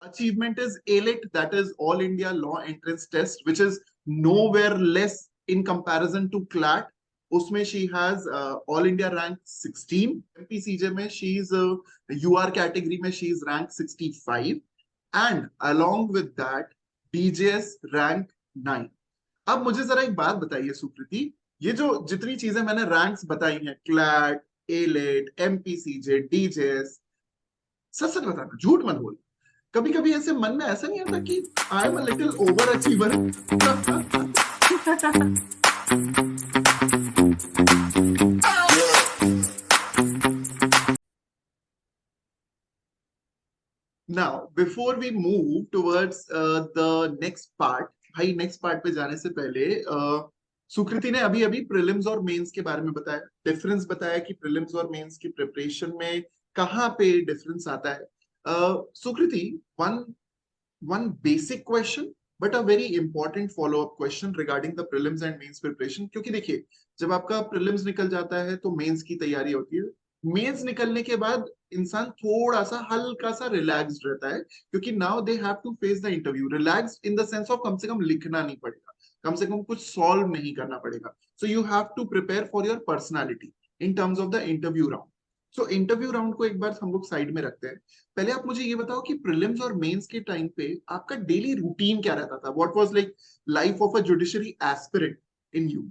achievement is ALET, that is All India Law Entrance Test, which is nowhere less in comparison to CLAT. Usme she has All India rank 16. MPCJ mein she is UR category mein she is rank 65, and along with that DJS rank 9. अब मुझे जरा एक बात बताइए सुकृति, ये जो जितनी चीजें मैंने रैंक्स बताई हैं, क्लैट, एलेट, एमपीसीजे, डीजेएस, सच सच बताना, झूठ मत बोल, कभी कभी ऐसे मन में ऐसा नहीं आता कि I am a little over achiever? Now, before we move towards the next part, भाई नेक्स्ट पार्ट पे जाने से पहले सुकृति ने अभी अभी प्रीलिम्स और मेंस के बारे में बताया, डिफरेंस बताया कि प्रीलिम्स और मेंस की प्रिपरेशन में कहाँ पे डिफरेंस आता है. सुकृति, one basic question but a very important follow up question regarding the prelims and mains preparation, क्योंकि देखिए जब आपका प्रीलिम्स निकल जाता है तो मेंस की तैयारी होती है. मेंस निकलने के बाद इंसान थोड़ा सा हल्का सा रिलैक्स्ड रहता है, क्योंकि now they have to face the interview. Relaxed in the sense of कम से कम लिखना नहीं पड़ेगा, कम से कम कुछ सॉल्व नहीं करना पड़ेगा. So you have to prepare for your personality in terms of the interview round. So interview round को एक बार हम लोग साइड में रखते हैं. पहले आप मुझे ये बताओ कि प्रीलिम्स और मेंस के टाइम पे आपका डेली रूटीन क्या रहता था? What was like life of a judiciary aspirant in you?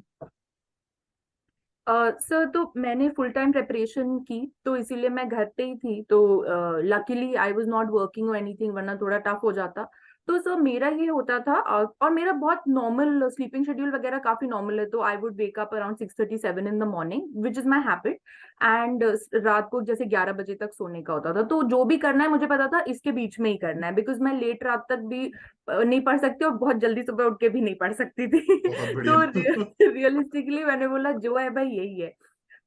Sir तो मैंने फुल टाइम प्रेपरेशन की, तो इसीलिए मैं घर पे ही थी. तो luckily I was not working और एनीथिंग, वरना थोड़ा टफ हो जाता. तो सर मेरा ये होता था, और मेरा बहुत नॉर्मल स्लीपिंग शेड्यूल वगैरह काफी नॉर्मल है. तो I would wake up around 6:37 in the morning, which is my habit. And रात को जैसे 11 बजे तक सोने का होता था. तो जो भी करना है मुझे पता था इसके बीच में ही करना है, बिकॉज मैं लेट रात तक भी नहीं पढ़ सकती और बहुत जल्दी सुबह उठ के भी नहीं पढ़ सकती थी. बहुत तो बढ़िया. रियलिस्टिकली मैंने बोला जो है भाई यही है.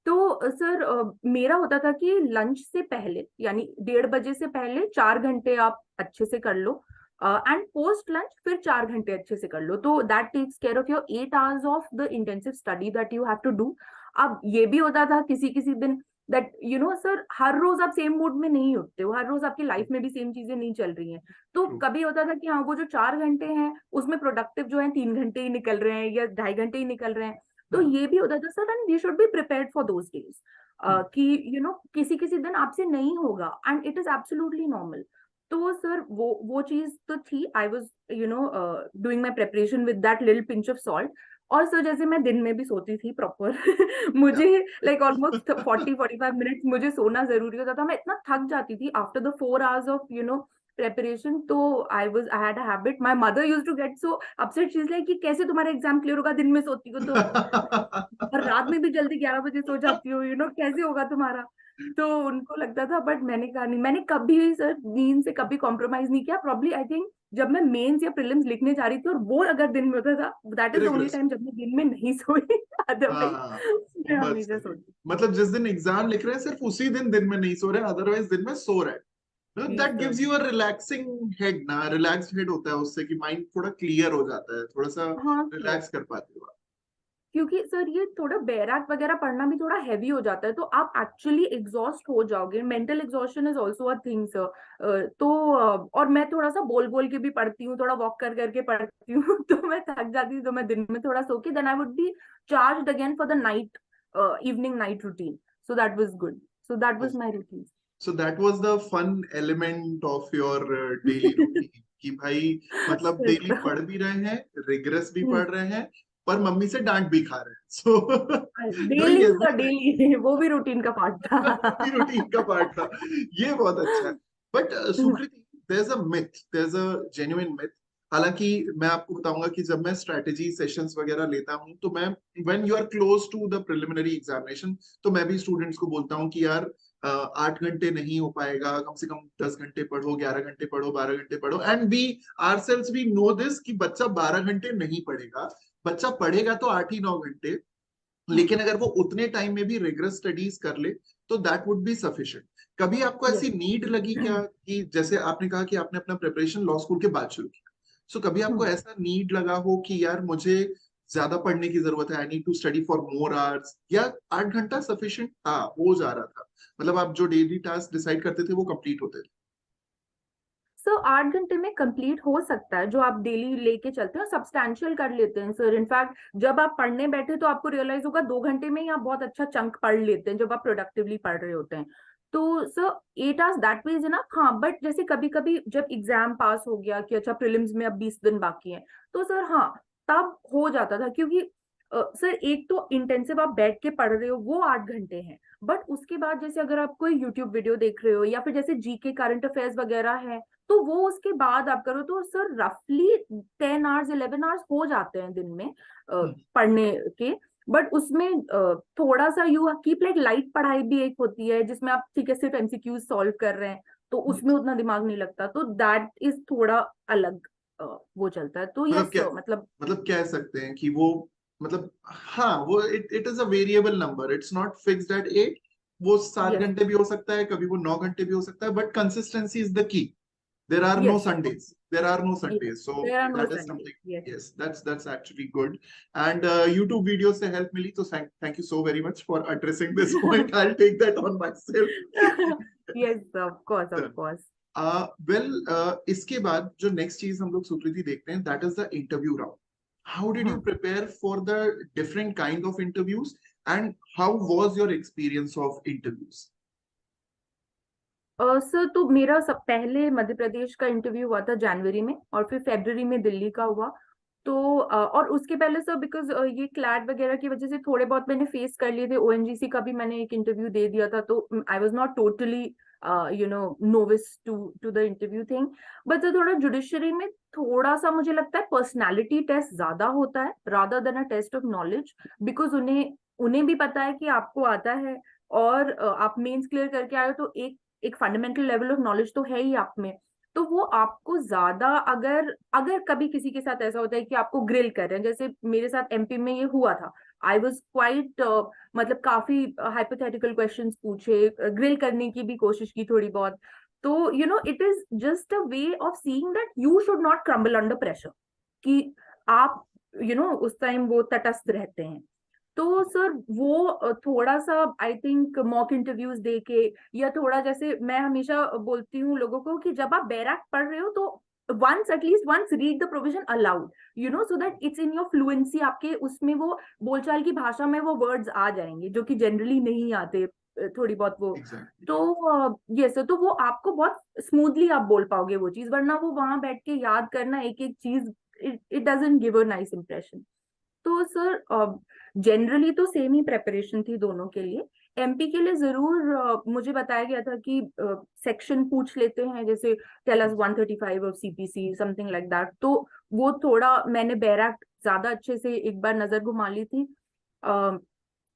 तो सर मेरा होता था कि लंच से पहले यानी 1:30 बजे से पहले 4 घंटे आप अच्छे से कर लो, एंड पोस्ट लंच फिर 4 घंटे अच्छे से कर लो. तो that takes care of your 8 hours of the intensive study that you have to do. अब ये भी होता था किसी किसी दिन दैट सर हर रोज आप सेम मूड में नहीं उठते हो, हर रोज आपकी लाइफ में भी सेम चीजें नहीं चल रही हैं. तो कभी होता था कि हाँ वो जो 4 घंटे हैं उसमें प्रोडक्टिव जो है 3 घंटे ही निकल रहे हैं या 2.5 घंटे ही निकल रहे हैं. तो ये भी होता था sir, and we should be prepared for those days कि किसी किसी दिन आपसे नहीं होगा, and it is absolutely normal. तो सर वो चीज तो थी. I was doing my preparation with that little pinch of salt. और सर जैसे मैं दिन में भी सोती थी प्रॉपर मुझे लाइक ऑलमोस्ट 40-45 मिनट्स मुझे सोना जरूरी होता था. मैं इतना थक जाती थी after the 4 hours of preparation. तो I had a habit. My mother used to get so upset. She's like कि कैसे तुम्हारा एग्जाम क्लियर होगा, दिन में सोती हो तो, और रात में भी जल्दी 11 बजे सो जाती हो, कैसे होगा तुम्हारा. तो उनको लगता था, बट मैंने कहा नहीं, मैंने कभी भी सर नींद से कभी कॉम्प्रोमाइज नहीं किया. प्रॉब्ली आई थिंक जब मैं मेंस या प्रीलिम्स लिखने जा रही थी और वो अगर दिन में होता था, that is the only time जब मैं दिन में नहीं सोई. अदरवाइज मैं हमेशा सोती. मतलब जिस दिन एग्जाम लिख रहे हैं सिर्फ उसी दिन दिन में नहीं सो रहे, अदरवाइज दिन में सो रहे हैं. That gives you a relaxing head ना, रिलैक्स्ड हेड होता है उससे कि माइंड थोड़ा क्लियर हो जाता है, थोड़ा सा हाँ रिलैक्स कर पाते हो आप. क्योंकि सर ये थोड़ा बैराक वगैरह पढ़ना भी थोड़ा हैवी हो जाता है, तो आप एक्चुअली एग्जॉस्ट हो जाओगे. Mental exhaustion is also a thing sir. तो और मैं थोड़ा सा बोल बोल के भी पढ़ती हूँ, थोड़ा वॉक कर करके पढ़ती हूँ तो मैं थक जाती हूँ, तो मैं दिन में थोड़ा सो के then I would be charged again for the night evening night routine. So that was good. So that was my routine. So that was the fun element of your daily routine कि भाई मतलब daily पढ़ भी रहे हैं, regret भी पढ़ रहे हैं, पर मम्मी से डांट भी खा रहे हैं. So doing daily sir, everything. Daily वो भी रूटीन का पार्ट था. वो भी रूटीन का पार्ट था. ये बहुत अच्छा है. But Sukriti, there's a myth, there's a genuine myth. हालांकि मैं आपको बताऊंगा कि जब मैं स्ट्रेटेजी सेशंस वगैरह लेता हूं तो मैं when you are close to the preliminary examination तो मैं भी स्टूडेंट्स को बोलता हूं कि यार 8 घंटे नहीं हो पाएगा, कम से कम 10 घंटे पढ़ो, 11 घंटे पढ़ो, 12 घंटे पढ़ो. And we ourselves we know this कि बच्चा 12 घंटे नहीं पढ़ेगा, बच्चा पढ़ेगा तो 8 ही 9 घंटे. लेकिन अगर वो उतने टाइम में भी रिगरस स्टडीज कर ले तो दैट वुड बी सफिशिएंट. कभी आपको ऐसी नीड लगी क्या कि जैसे आपने कहा कि आपने अपना प्रिपरेशन लॉ स्कूल के बाद शुरू किया, सो कभी आपको ऐसा नीड लगा हो कि यार मुझे ज्यादा पढ़ने की जरूरत है, I need to study for more hours, या 8 घंटा सफिशिएंट था, हो जा रहा था, मतलब आप जो डेली टास्क डिसाइड करते थे वो कंप्लीट होते थे? सर 8 घंटे में कंप्लीट हो सकता है, जो आप डेली लेके चलते हैं, सब्सटैंशियल कर लेते हैं सर। इनफैक्ट जब आप पढ़ने बैठे तो आपको रियलाइज होगा 2 घंटे में ही आप बहुत अच्छा चंक पढ़ लेते हैं, जब आप प्रोडक्टिवली पढ़ रहे होते हैं। तो sir 8 hours that way is enough. हाँ, बट जैसे कभी कभी जब एग्जाम पास हो गया कि अच्छा प्रीलिम्स में अब 20 दिन बाकी हैं, तो सर हाँ, तब हो जाता था। क्योंकि सर एक तो इंटेंसिव आप बैठ के पढ़ रहे हो वो 8 घंटे हैं, बट उसके बाद जैसे अगर आप कोई यूट्यूब वीडियो देख रहे हो या फिर जैसे जीके करंट अफेयर्स वगैरह है, तो वो उसके बाद आप करो, तो सर रफली 10 आवर्स 11 आवर्स हो जाते हैं दिन में पढ़ने के। बट उसमें थोड़ा सा यू कीप लाइक लाइट पढ़ाई भी एक होती है जिसमें आप ठीक है सिर्फ एमसीक्यूज सॉल्व कर रहे हैं, तो उसमें उतना दिमाग नहीं लगता, तो दैट इज थोड़ा अलग वो चलता है। तो मतलब यस क्या, मतलब मतलब कह सकते हैं कि वो, मतलब हाँ, वो it is a variable number, it's not fixed at 8। वो 7 यस घंटे भी हो सकता है, कभी वो 9 घंटे भी हो सकता है, but consistency is the key. There are no yes Sundays. There are no yes Sundays. So there are no that is Sunday. something. Yes Yes, that's actually good. And YouTube videos से help मिली, तो thank you so very much for addressing this point. I'll take that on myself. Yes of course of Done. Course. Well, इसके बाद जो next चीज हम लोग सुकृति देखते हैं, that is the interview round. How did you prepare for the different kind of interviews, and how was your experience of interviews? Sir तो मेरा सब पहले मध्य प्रदेश का इंटरव्यू हुआ था जनवरी में, और फिर फरवरी में दिल्ली का हुआ। तो और उसके पहले सर बिकॉज ये क्लैट वगैरह की वजह से थोड़े बहुत मैंने फेस कर लिए थे। ओएनजीसी का भी मैंने एक इंटरव्यू दे दिया था, तो I was not totally novice to the interview thing. But sir थोड़ा जुडिशरी में थोड़ा सा मुझे लगता है पर्सनालिटी टेस्ट ज्यादा होता है rather than a test of knowledge. Because उन्हें उन्हें भी पता है कि आपको आता है, और आप मेंस क्लियर करके आए हो, तो एक फंडामेंटल लेवल ऑफ नॉलेज तो है ही आप में। तो वो आपको ज्यादा, अगर अगर कभी किसी के साथ ऐसा होता है कि आपको ग्रिल कर रहे हैं, जैसे मेरे साथ एमपी में ये हुआ था, आई वॉज क्वाइट मतलब काफी हाइपोथेटिकल क्वेश्चंस पूछे, ग्रिल करने की भी कोशिश की थोड़ी बहुत। तो it is just a way of seeing that you should not crumble under pressure, कि आप उस टाइम वो तटस्थ रहते हैं। तो सर वो थोड़ा सा आई थिंक मॉक इंटरव्यूज देके, या थोड़ा जैसे मैं हमेशा बोलती हूँ लोगों को कि जब आप बैराक पढ़ रहे हो तो once at least once read the provision aloud, so that it's in your fluency, आपके उसमें वो बोलचाल की भाषा में वो वर्ड्स आ जाएंगे जो कि जनरली नहीं आते, थोड़ी बहुत वो। Exactly. तो यस, तो वो आपको बहुत स्मूथली आप बोल पाओगे वो चीज, वरना वो वहां बैठ के याद करना एक एक चीज, it doesn't give a nice impression. तो सर जनरली तो सेम ही प्रेपरेशन थी दोनों के लिए। एमपी के लिए जरूर मुझे बताया गया था कि सेक्शन पूछ लेते हैं, जैसे tell us 135 of CPC something like that. तो वो थोड़ा मैंने बैराक ज्यादा अच्छे से एक बार नजर घुमा ली थी।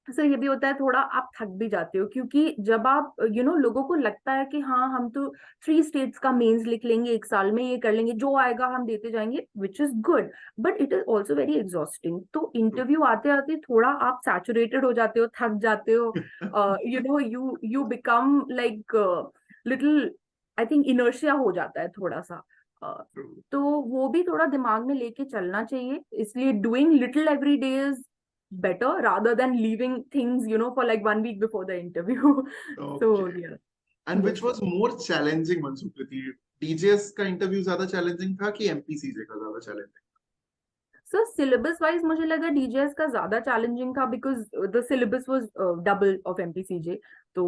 सर ये भी होता है थोड़ा आप थक भी जाते हो, क्योंकि जब आप लोगों को लगता है कि हाँ हम तो 3 स्टेट्स का मेंस लिख लेंगे एक साल में, ये कर लेंगे, जो आएगा हम देते जाएंगे, which is good, but it is also very exhausting. तो इंटरव्यू आते आते थोड़ा आप सैचुरेटेड हो जाते हो, थक जाते हो, you become like little, I think inertia हो जाता है थोड़ा सा। तो वो भी थोड़ा दिमाग में लेके चलना चाहिए, इसलिए doing little every day is better rather than leaving things for like 1 week before the interview. So Okay. yeah. And which Yes sir. was more challenging one, Sukriti? DJS का इंटरव्यू ज्यादा चैलेंजिंग था कि एमपीसीजे का ज्यादा challenging? सो syllabus wise मुझे लगा डीजेएस का ज्यादा चैलेंजिंग था, because the syllabus was double of MPCJ. तो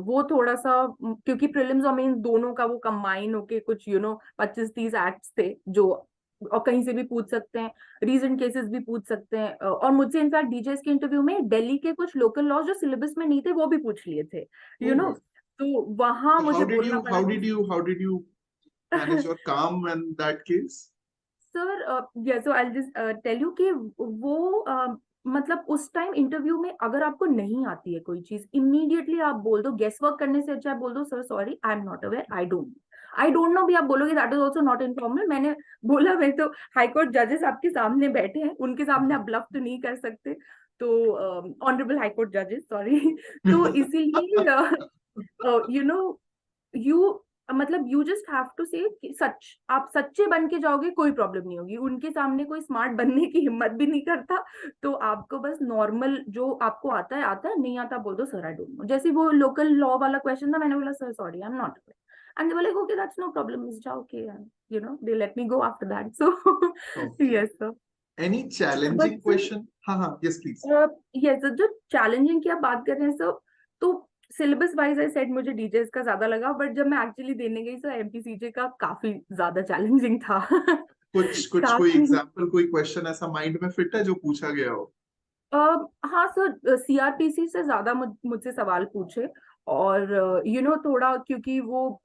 वो थोड़ा सा क्योंकि प्रीलिम्स और मेंस दोनों का वो कंबाइन होके कुछ 25-30 एक्ट्स थे, जो और कहीं से भी पूछ सकते हैं, रीजन केसेस भी पूछ सकते हैं। और मुझसे इनफैक्ट डीजेएस के इंटरव्यू में दिल्ली के कुछ लोकल लॉज जो सिलेबस में नहीं थे वो भी पूछ लिए थे, Oh my. तो वहां So मुझे बोलना पड़ा कि how did you manage your calm in that case? Sir या सो आई जस्ट टेल यू कि वो मतलब उस टाइम इंटरव्यू में अगर आपको नहीं आती है कोई चीज, इमीडिएटली आप बोल दो, गेस वर्क करने से अच्छा है बोल दो sir sorry I am not aware, I don't know भी आप बोलोगे, that is also not informal. मैंने बोला मैं तो हाईकोर्ट जजेस आपके सामने बैठे हैं, उनके सामने आप ब्लफ तो नहीं कर सकते, तो ऑनरेबल हाईकोर्ट जजेस सॉरी। तो इसीलिए यू मतलब यू जस्ट हैव टू से सच, आप सच्चे बन के जाओगे कोई प्रॉब्लम नहीं होगी, उनके सामने कोई स्मार्ट बनने की हिम्मत भी नहीं करता। तो आपको बस नॉर्मल जो आपको आता है, नहीं आता बोल दो सर आई डोंट नो। जैसे वो लोकल लॉ वाला क्वेश्चन था, मैंने बोला sir sorry I am not, and they were like, okay, that's no problem, Ms. Jha, okay, and they let me go after that. So Okay. yes sir. Any But challenging sir, question? हाँ, yes please. Yes जो challenging की आप बात कर रहे हैं sir, तो syllabus wise I said मुझे डीजेस का ज्यादा लगा, बट जब मैं एक्चुअली देने गई तो एमपीसीजे का काफी ज्यादा चैलेंजिंग था। कुछ कोई स्टार्टिंग एग्जाम्पल, कोई क्वेश्चन ऐसा माइंड में फिट है जो पूछा गया हो? हाँ सर, सीआरपीसी से ज्यादा मुझसे सवाल पूछे, और थोड़ा क्योंकि वो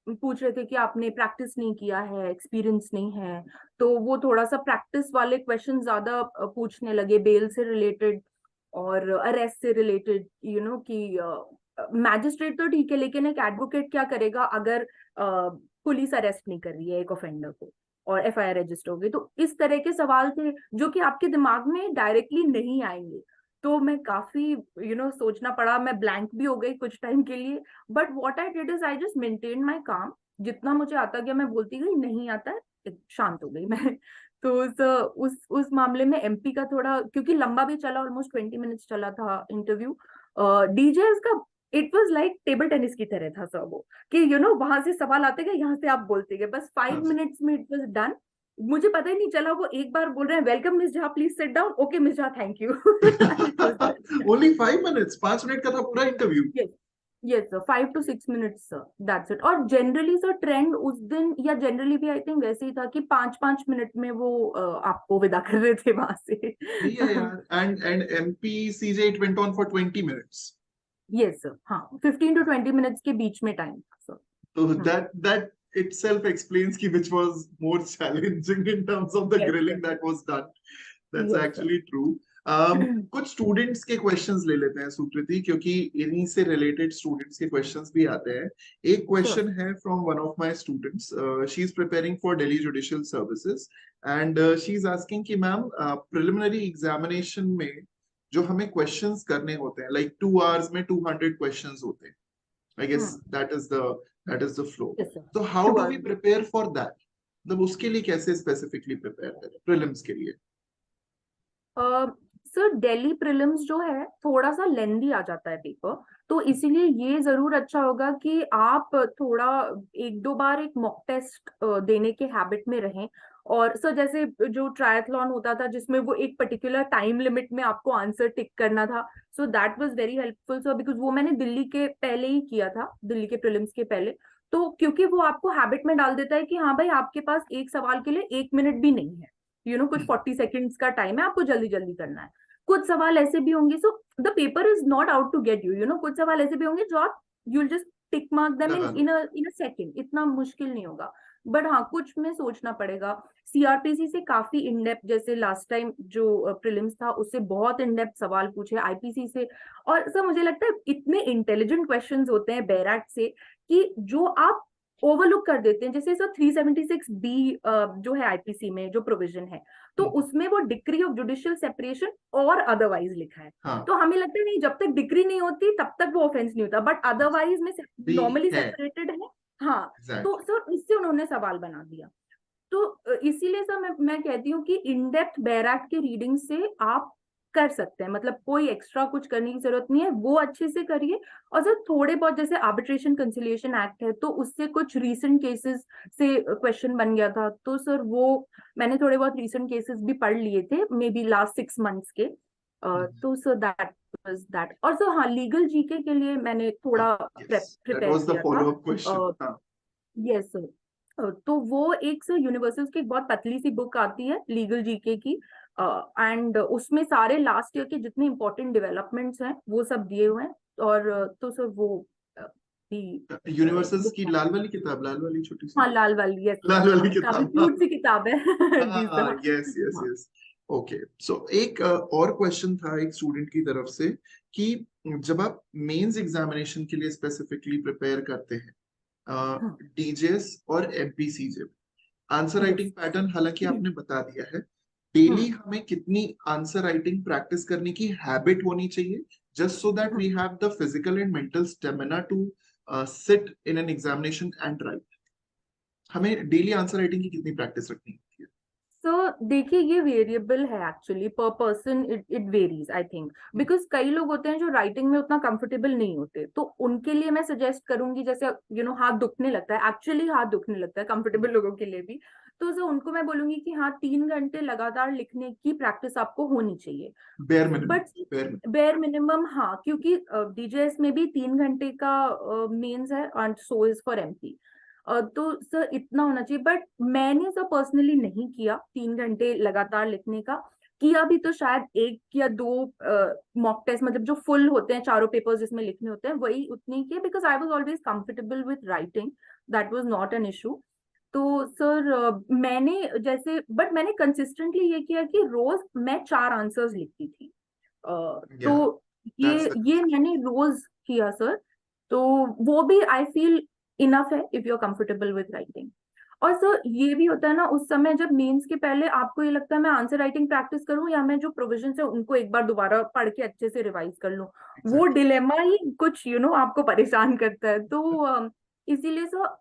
पूछ रहे थे कि आपने प्रैक्टिस नहीं किया है, एक्सपीरियंस नहीं है, तो वो थोड़ा सा प्रैक्टिस वाले क्वेश्चन ज्यादा पूछने लगे, बेल से रिलेटेड और अरेस्ट से रिलेटेड, कि मैजिस्ट्रेट तो ठीक है, लेकिन एक एडवोकेट क्या करेगा अगर पुलिस अरेस्ट नहीं कर रही है एक ऑफेंडर को और एफआईआर रजिस्टर हो गई। तो इस तरह के सवाल थे जो कि आपके दिमाग में डायरेक्टली नहीं आएंगे। तो मैं काफी सोचना पड़ा, मैं ब्लैंक भी हो गई कुछ टाइम के लिए, but what I did is I just maintain my काम। जितना मुझे आता गया मैं बोलती गई, नहीं आता है शांत हो गई मैं। तो उस मामले में एमपी का थोड़ा, क्योंकि लंबा भी चला, ऑलमोस्ट 20 मिनट्स चला था इंटरव्यू। डीजे का it was like table tennis की तरह था सब वो, कि वहां से सवाल आते गए, यहाँ से आप बोलते गए, बस 5 मिनट्स में इट वाज डन। मुझे पता ही नहीं चला, वो एक बार बोल रहे हैं welcome miss Jha, please sit down, okay miss Jha, thank you. It was only 5 minutes, 5 minute का था पूरा interview? Yes yes sir, 5 to 6 minutes sir, that's it. और जनरली सर ट्रेंड उस दिन, या जनरली भी आई थिंक वैसे ही था कि 5-5 मिनट में वो आपको विदा कर रहे थे वहां से। सही है यार। And MPCJ it went on for 20 minutes. Yes sir, हाँ, 15 to 20 मिनट्स के बीच में टाइम था sir. So that itself explains ki which was more challenging in terms of the yes grilling sir, that was done. That's yes sir. actually true. कुछ students के questions ले लेते हैं सुकृति, क्योंकि इन्हीं से रिलेटेड स्टूडेंट्स के क्वेश्चंस भी आते हैं। एक श्योर। क्वेश्चन है from one of my students, she is preparing for Delhi judicial services, and she is asking कि मैम प्रिलिमिनरी एग्जामिनेशन में जो हमें क्वेश्चंस करने होते हैं, लाइक 2 hours में 200 क्वेश्चंस होते हैं, I guess that is the flow. Yes sir, So how do we 2 hours। prepare for that? मतलब उसके लिए कैसे स्पेसिफिकली प्रिपेयर करें प्रीलिम्स के लिए? सर दिल्ली प्रीलिम्स जो है थोड़ा सा लेंदी आ जाता है पेपर, तो इसीलिए ये जरूर अच्छा होगा कि आप थोड़ा 1-2 बार एक मॉक टेस्ट देने के हैबिट में रहें। और सर जैसे जो ट्रायथलॉन होता था जिसमें वो एक पर्टिकुलर टाइम लिमिट में आपको आंसर टिक करना था, सो that was very helpful sir, because वो मैंने दिल्ली के पहले ही किया था, दिल्ली के प्रीलिम्स के पहले। तो क्योंकि वो आपको हैबिट में डाल देता है कि हाँ भाई आपके पास एक सवाल के लिए 1 मिनट भी नहीं है, कुछ 40 सेकेंड्स का टाइम है, आपको जल्दी जल्दी करना है। कुछ सवाल ऐसे भी होंगे, so the paper is not out to get you, कुछ सवाल ऐसे भी होंगे जो आप you'll just tick mark them इन लगा लो। इन अ सेकेंड, इतना मुश्किल नहीं होगा। बट हाँ, कुछ में सोचना पड़ेगा। सीआरपीसी से काफी इन डेप्थ, जैसे लास्ट टाइम जो प्रीलिम्स था उससे बहुत इन डेप्थ सवाल पूछे, आईपीसी से। और सर मुझे लगता है इतने इंटेलिजेंट क्वेश्चंस होते हैं बैराट से कि जो आप ओवरलुक कर देते हैं। जैसे सर 376B जो है आईपीसी में जो प्रोविजन है, तो उसमें वो डिक्री ऑफ जुडिशियल सेपरेशन और अदरवाइज लिखा है। हाँ, तो हमें लगता है नहीं, जब तक डिक्री नहीं होती तब तक वो ऑफेंस नहीं होता, बट अदरवाइज में भी नॉर्मली है। सेपरेटेड है। हाँ, तो एग्जैक्टली। सर उससे उन्होंने सवाल बना दिया। तो इसीलिए सर मैं कहती हूँ कि इन डेप्थ बैराट के रीडिंग से आप कर सकते हैं, मतलब कोई एक्स्ट्रा कुछ करने की जरूरत नहीं है, वो अच्छे से करिए। और सर थोड़े बहुत, जैसे आर्बिट्रेशन कंसिलिएशन एक्ट है, तो उससे कुछ रीसेंट केसेस से क्वेश्चन बन गया था, तो सर वो मैंने थोड़े बहुत रीसेंट केसेस भी पढ़ लिए थे, मे बी लास्ट 6 मंथ्स के। तो सर दैट वाज दैट। और सर हाँ, लीगल जीके के लिए मैंने हाँ, थोड़ा yes, that prepare was the किया था। Follow up question. हाँ। यस सर, तो वो एक सर यूनिवर्सिटीज की एक बहुत पतली सी बुक आती है लीगल जीके की, एंड उसमें सारे लास्ट ईयर के जितने इंपॉर्टेंट डेवलपमेंट्स हैं वो सब दिए हुए हैं। और तो सर वो भी यूनिवर्सल्स की बुक, लाल वाली किताब, लाल वाली छोटी सी, हाँ लाल वाली, यस सर, लाल वाली हाँ काफी किताब। क्यूट सी किताब है। जी हाँ, सर। यस यस हाँ यस। ओके, सो एक और क्वेश्चन था एक स्टूडेंट की तरफ से कि जब आप मेंस एग्जामिनेशन के लिए स्पेसिफिकली प्रिपेयर करते हैं, हाँ, डीजेएस और एमपीसीजे, आंसर यस। राइटिंग पैटर्न हालांकि आपने बता दिया है, डेली हम्म, हमें कितनी आंसर राइटिंग प्रैक्टिस करने की हैबिट होनी चाहिए, just so that we have the physical and mental stamina to sit in an examination and right? हमें डेली आंसर राइटिंग की कितनी प्रैक्टिस रखनी होती है? सो देखिए, ये वेरिएबल है एक्चुअली, पर person it it varies I think, because कई लोग होते हैं जो राइटिंग में उतना कंफर्टेबल नहीं होते, तो उनके लिए मैं सजेस्ट करूंगी, जैसे हाथ दुखने लगता है, एक्चुअली हाथ दुखने लगता है कंफर्टेबल लोगों के लिए भी, तो सर उनको मैं बोलूंगी कि हाँ, 3 घंटे लगातार लिखने की प्रैक्टिस आपको होनी चाहिए। Bare minimum. But bare minimum, हाँ, क्योंकि डीजेएस में भी 3 घंटे का मेंस है, and so is for MP. तो सर इतना होना चाहिए, बट मैंने सर पर्सनली नहीं किया 3 घंटे लगातार लिखने का। किया भी तो शायद एक या दो मॉक टेस्ट, मतलब जो फुल होते हैं, चारों पेपर्स जिसमें लिखने होते हैं, वही उतने किए, because I was always comfortable with writing, that was not an issue. तो सर मैंने जैसे, बट मैंने कंसिस्टेंटली ये किया कि रोज मैं 4 आंसर्स लिखती थी। या तो दैट्स ये मैंने रोज किया सर। तो वो भी आई फील इनफ है if you are comfortable with writing. और सर ये भी होता है ना, उस समय जब मेंस के पहले आपको ये लगता है मैं आंसर राइटिंग प्रैक्टिस करूं या मैं जो प्रोविजन है उनको एक बार दोबारा पढ़ के अच्छे से रिवाइज कर लूं, वो एग्जैक्टली। डिलेमा ही कुछ आपको परेशान करता है। तो इसीलिए सर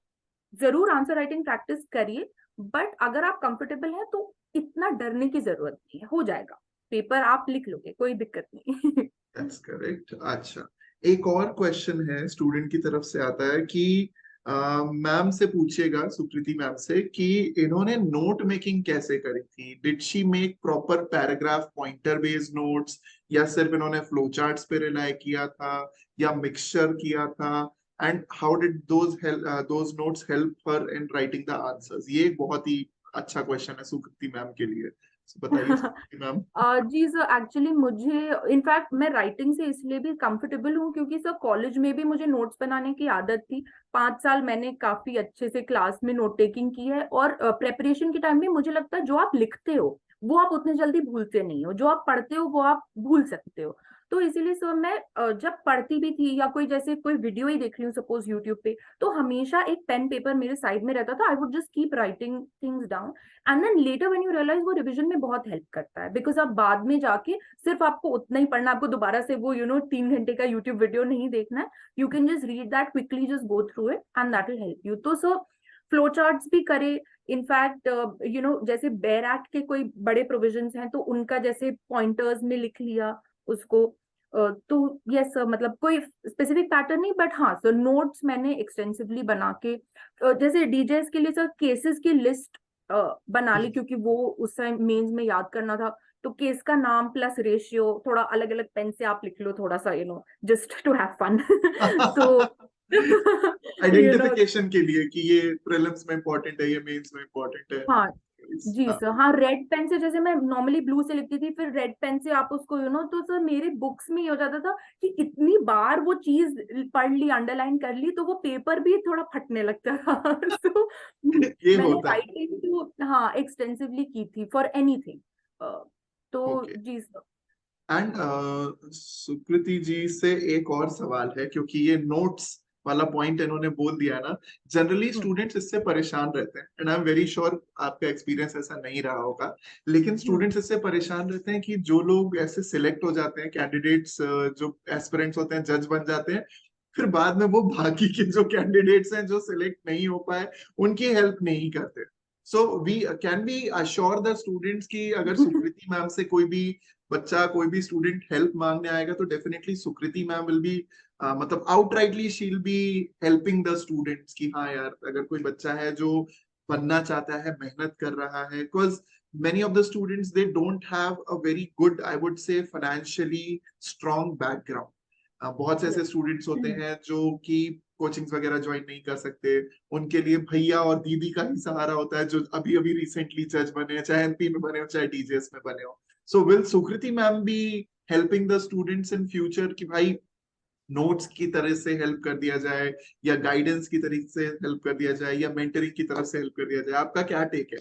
जरूर आंसर राइटिंग प्रैक्टिस करिए, बट अगर आप कंफर्टेबल हैं तो इतना डरने की जरूरत नहीं है, हो जाएगा, पेपर आप लिख लोगे, कोई दिक्कत नहीं। That's correct. अच्छा, एक और क्वेश्चन है स्टूडेंट की तरफ से आता है कि मैम से पूछिएगा, सुकृति मैम से, कि इन्होंने नोट मेकिंग कैसे करी थी। Did she make proper paragraph pointer based notes, या सिर्फ इन्होंने फ्लो चार्ट्स पे रिलाई किया था, या मिक्सचर किया था, and how did those notes help her in writing the answers. ये एक बहुत ही अच्छा क्वेश्चन है सुकृति मैम के लिए। So, बताइए सुकृति मैम। जी सर, एक्चुअली मुझे, इनफैक्ट मैं राइटिंग से इसलिए भी कंफर्टेबल हूँ क्योंकि सर कॉलेज में भी मुझे नोट्स बनाने की आदत थी। 5 साल मैंने काफी अच्छे से क्लास में नोट टेकिंग की है, और प्रेपरेशन के टाइम भी मुझे लगता है जो आप लिखते हो वो आप उतने जल्दी भूलते नहीं हो, जो आप पढ़ते हो वो आप भूल सकते हो। तो इसीलिए सर मैं जब पढ़ती भी थी या कोई जैसे कोई वीडियो ही देख रही हूँ सपोज यूट्यूब पे, तो हमेशा एक पेन पेपर मेरे साइड में रहता था, I would just keep writing things down, and then later when you realize वो रिवीजन में बहुत हेल्प करता है, बिकॉज आप बाद में जाके सिर्फ आपको उतना ही पढ़ना, आपको दोबारा से वो 3 घंटे का यूट्यूब वीडियो नहीं देखना है, you can just read that quickly, just go through it and that will help you. तो सर फ्लो चार्ट्स भी करे, इनफैक्ट जैसे बेयर एक्ट के कोई बड़े प्रोविजंस हैं तो उनका जैसे पॉइंटर्स में लिख लिया उसको। तो यस सर, मतलब कोई स्पेसिफिक पैटर्न नहीं, बट हाँ सर नोट्स मैंने एक्सटेंसिवली बना के, जैसे डीजेएस के लिए सर केसेस की लिस्ट बना ली, क्योंकि वो उस टाइम मेंस में याद करना था। तो केस का नाम प्लस रेशियो थोड़ा अलग अलग पेन से आप लिख लो, थोड़ा सा जस्ट टू हैव फन। तो यू नो आइडेंटिफिकेशन के लिए कि ये प्रीलिम्स में इंपॉर्टेंट है, ये मेंस में इंपॉर्टेंट है। हाँ जी हाँ। सर, हाँ, रेड पेन से, जैसे मैं नॉर्मली ब्लू से लिखती थी, फिर रेड पेन से आप उसको तो सर मेरे बुक्स में ये हो जाता था कि इतनी बार वो चीज पढ़ ली, अंडरलाइन कर ली, तो वो पेपर भी थोड़ा फटने लगता था। तो ये मैंने होता है। राइटिंग तो हाँ एक्सटेंसिवली की थी फॉर एनीथिंग। तो ओके। जी सर। एंड सुकृति जी से एक और सवाल है, क्योंकि ये नोट्स वाला पॉइंट इन्होंने बोल दिया ना, जनरली हम्म स्टूडेंट्स इससे परेशान रहते हैं, and I am very sure आपका एक्सपीरियंस ऐसा नहीं रहा होगा, लेकिन हम्म स्टूडेंट्स इससे परेशान रहते हैं कि जो लोग ऐसे सिलेक्ट हो जाते हैं, कैंडिडेट्स जो एस्पिरेंट्स होते हैं, जज बन जाते हैं, फिर बाद में वो बाकी के जो कैंडिडेट्स हैं जो सिलेक्ट नहीं हो पाए, उनकी हेल्प नहीं करते। So we can be assure the students की अगर सुकृति मैम से कोई भी बच्चा, कोई भी स्टूडेंट हेल्प मांगने आएगा, तो definitely Sukriti ma'am will be मतलब outrightly she will be helping the students कि हाँ यार, अगर कोई बच्चा है जो बनना चाहता है, मेहनत कर रहा है, because many of the students they don't have a very good, I would say, financially strong background. बहुत से ऐसे स्टूडेंट्स होते हैं जो कि कोचिंग्स वगैरह ज्वाइन नहीं कर सकते, उनके लिए भैया और दीदी का ही सहारा होता है, जो अभी अभी रिसेंटली जज बने हैं, चाहे एमपी में बने हो चाहे डीजीएस में बने हो। So will Sukriti ma'am B helping the students in future कि भाई नोट्स की तरह से हेल्प कर दिया जाए, या गाइडेंस की तरह से हेल्प कर दिया जाए, या मेंटरिंग की तरफ से हेल्प कर दिया जाए? आपका क्या टेक है?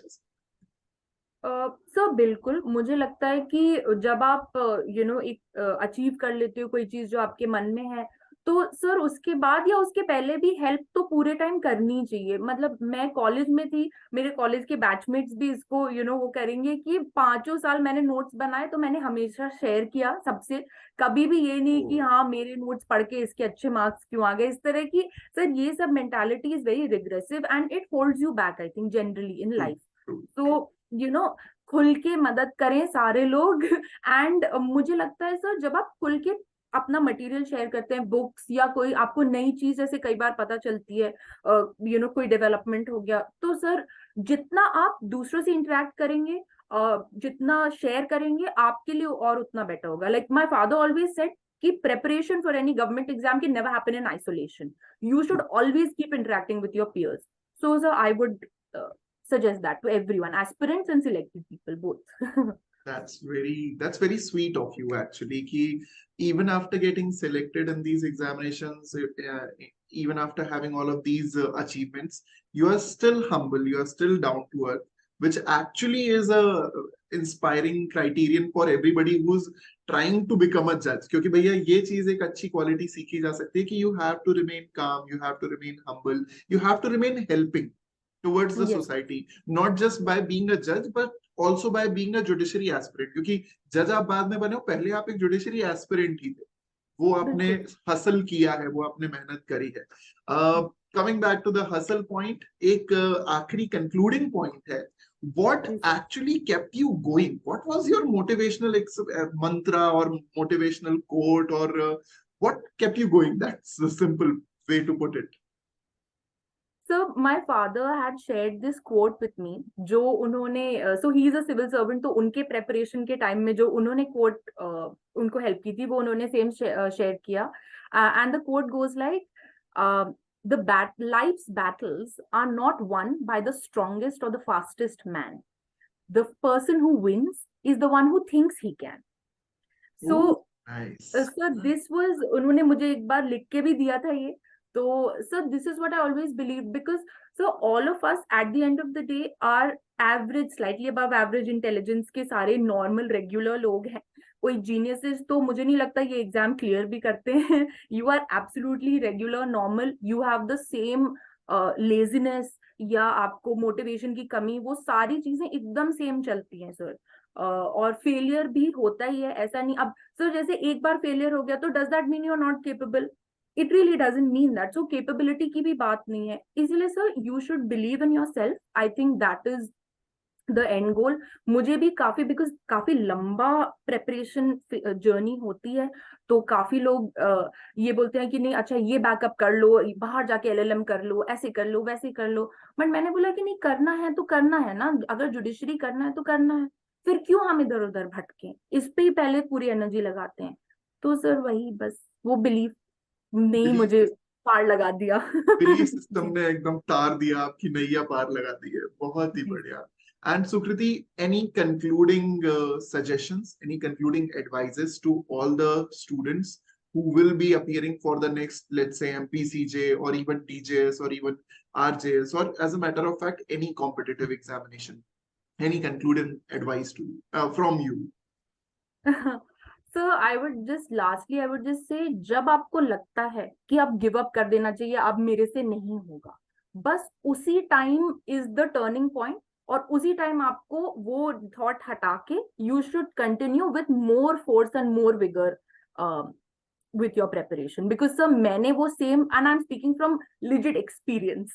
सर बिल्कुल, मुझे लगता है कि जब आप एक अचीव कर लेते हो कोई चीज जो आपके मन में है, तो सर उसके बाद या उसके पहले भी हेल्प तो पूरे टाइम करनी चाहिए। मतलब मैं कॉलेज में थी, मेरे कॉलेज के बैचमेट्स भी इसको वो करेंगे कि 5 साल मैंने नोट्स बनाए तो मैंने हमेशा शेयर किया सबसे, कभी भी ये नहीं कि हाँ मेरे नोट्स पढ़ के इसके अच्छे मार्क्स क्यों आ गए, इस तरह की। सर ये सब mentality is very regressive and it holds you back I think generally in true, life. True, तो ट्रू। यू नो खुल के मदद करें सारे लोग। एंड मुझे लगता है सर, जब आप खुल के अपना मटेरियल शेयर करते हैं, बुक्स या कोई आपको नई चीज ऐसे कई बार पता चलती है, कोई डेवलपमेंट हो गया, तो सर जितना आप दूसरों से इंटरेक्ट करेंगे, जितना शेयर करेंगे, आपके लिए और उतना बेटर होगा। Like my father always said कि preparation for any government exam can never happen in isolation. You should always keep interacting with your peers. So sir, I would uh, suggest that to everyone, aspirants and selected people both. That's very sweet of you actually. Ki even after getting selected in these examinations, even after having all of these achievements, you are still humble. You are still down to earth, which actually is a inspiring criterion for everybody who's trying to become a judge. क्योंकि भैया ये चीज एक अच्छी quality सीखी जा सकती है कि you have to remain calm, you have to remain humble, you have to remain helping towards the Yes, society, not just by being a judge, but also by being a judiciary aspirant. क्योंकि जज आप बाद में बने हो, पहले आप एक जुडिशरी एस्पिरेंट ही थे, वो आपने बिल्कुल। हसल किया है, वो आपने मेहनत करी है। Coming back to the hustle point, एक आखिरी कंक्लूडिंग पॉइंट है, what जी sir. actually kept you going? What was your motivational mantra or motivational quote, or what kept you going? That's the simple way to put it. So my father had shared this quote with me, जो उन्होंने, so he is a civil servant, तो उनके preparation के time में जो उन्होंने quote उनको help की थी, वो उन्होंने same share किया। And the quote goes like, uh, life's battles are not won by the strongest or the fastest man. The person who wins is the one who thinks he can. So Ooh, nice. Sir this was, उन्होंने मुझे एक बार लिख के भी दिया था ये। तो sir this is what I always believe, because so all of us at the end of the day are average, slightly above average intelligence के सारे नॉर्मल रेगुलर लोग हैं। कोई जीनियसेस तो मुझे नहीं लगता ये एग्जाम क्लियर भी करते हैं। You are absolutely regular normal, you have the same laziness या आपको मोटिवेशन की कमी, वो सारी चीजें एकदम सेम चलती हैं सर। और फेलियर भी होता ही है, ऐसा नहीं। अब सर जैसे एक बार फेलियर हो गया तो does that mean you are not capable? It really doesn't mean that. So capability की भी बात नहीं है, इसीलिए sir you should believe in your self. I think that is the end goal. मुझे भी काफी, बिकॉज काफी लंबा प्रेपरेशन जर्नी होती है, तो काफी लोग ये बोलते हैं कि नहीं अच्छा ये बैकअप कर लो, बाहर जाके एलएलएम कर लो, ऐसे कर लो, वैसे कर लो। बट मैंने बोला कि नहीं, करना है तो करना है ना, अगर जुडिशरी करना है तो करना है, फिर क्यों हम इधर उधर भटके, इस पे ही पहले पूरी एनर्जी लगाते हैं। तो सर वही बस, वो बिलीफ ने ही मुझे बिलीफ पार लगा दिया। बिलीफ सिस्टम जी। ने एकदम तार दिया, आपकी नैया पार लगा दी है, बहुत ही जी बढ़िया। And Sukriti, any concluding suggestions, any concluding advices to all the students who will be appearing for the next, let's say, MPCJ or even TJS or even RJS, or as a matter of fact, any competitive examination? Any concluding advice to from you? So I would just lastly, I would just say, जब आपको लगता है कि आप give up कर देना चाहिए, अब मेरे से नहीं होगा, बस उसी time is the turning point. और उसी टाइम आपको वो थॉट हटा के you should continue with more force and more vigour with your preparation, because sir मैंने वो same, and I'm speaking from legit experience।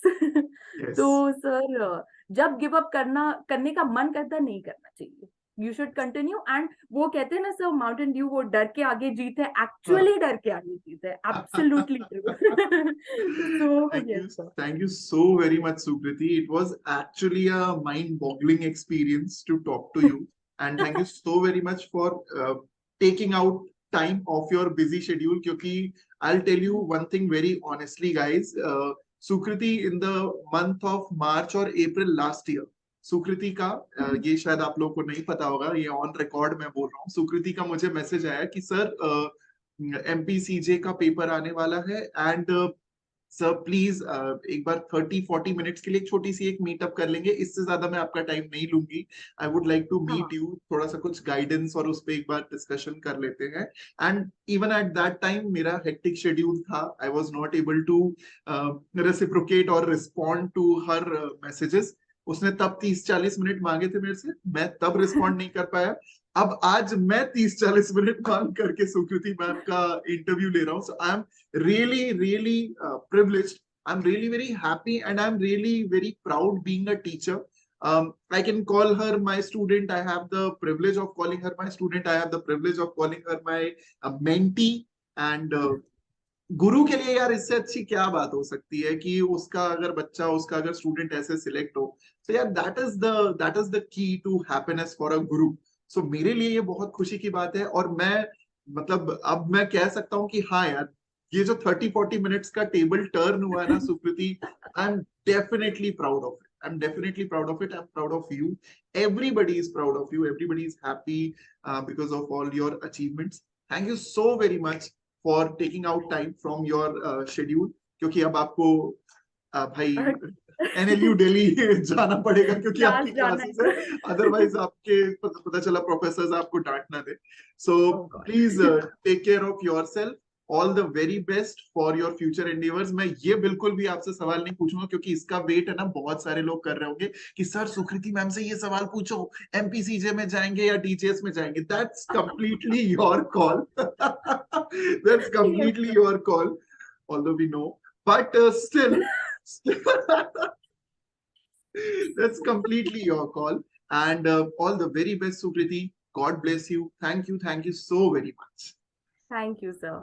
तो Yes. सर जब गिव अप करने का मन करता है, नहीं करना चाहिए, यू शुड कंटिन्यू। एंड वो कहते हैं ना सर, माउंटेन ड्यू, वो डर के आगे जीत है, एक्चुअली डर के आगे जीत है, absolutely true. So Thank yes you. Sir. Thank you so very much, Sukriti. It was actually a mind-boggling experience to talk to you. And thank you so very much for taking out time of your busy schedule. Because I'll tell you one thing very honestly, guys. Sukriti, in the month of March or April last year, सुकृति का ये शायद आप लोगों को नहीं पता होगा, ये ऑन रिकॉर्ड मैं बोल रहा हूँ, सुकृति का मुझे मैसेज आया कि सर एमपीसीजे का पेपर आने वाला है, एंड सर प्लीज एक बार 30-40 मिनट्स के लिए एक छोटी सी एक मीटअप कर लेंगे, इससे ज्यादा मैं आपका टाइम नहीं लूंगी। I would like to meet हाँ। यू, थोड़ा सा कुछ गाइडेंस और उस पर एक बार डिस्कशन कर लेते हैं। And even at that time मेरा हेक्टिक शेड्यूल था, I was not able to reciprocate और रिस्पॉन्ड टू हर मैसेजेस। उसने तब 30-40 मिनट मांगे थे मेरे से, मैं तब रिस्पॉन्ड नहीं कर पाया। अब आज मैं 30-40 मिनट मांग करके सुकृति मैम का इंटरव्यू ले रहा हूँ। So I am really privileged. I'm really very happy and I'm really very proud being a teacher. I can call her my student. I have the privilege of calling her my student. I have the privilege of calling her my mentee. And गुरु के लिए यार इससे अच्छी क्या बात हो सकती है कि उसका अगर बच्चा, उसका अगर स्टूडेंट ऐसे सिलेक्ट हो. सो यार that is the key to happiness for a guru. So मेरे लिए ये बहुत खुशी की बात है. और मैं मतलब अब मैं कह सकता हूँ कि हाँ यार, ये जो 30-40 मिनट्स का टेबल टर्न हुआ है ना Sukriti, I am definitely proud of it. I'm definitely proud of it. I'm proud of you. Everybody is proud of you. Everybody is happy because of all your achievements. Thank you so very much for taking out time from your schedule. क्योंकि अब आपको भाई NLU Delhi जाना पड़ेगा क्योंकि class आपकी जाना classes है। है. अदरवाइज आपके पता चला प्रोफेसर्स आपको डांट ना दे. So Oh God. Please take care of yourself. All the very best for your future endeavours. मैं ये बिल्कुल भी आपसे सवाल नहीं पूछूंगा क्योंकि इसका वेट है ना, बहुत सारे लोग कर रहे होंगे कि सर सुकृति मैम से ये सवाल पूछो, एमपीसीजे में जाएंगे या डीजीएस में जाएंगे. That's completely your call. That's completely your call. Although we know, but still, that's completely your call. And all the very best, Sukriti. God bless you. Thank you so very much. Thank you, sir.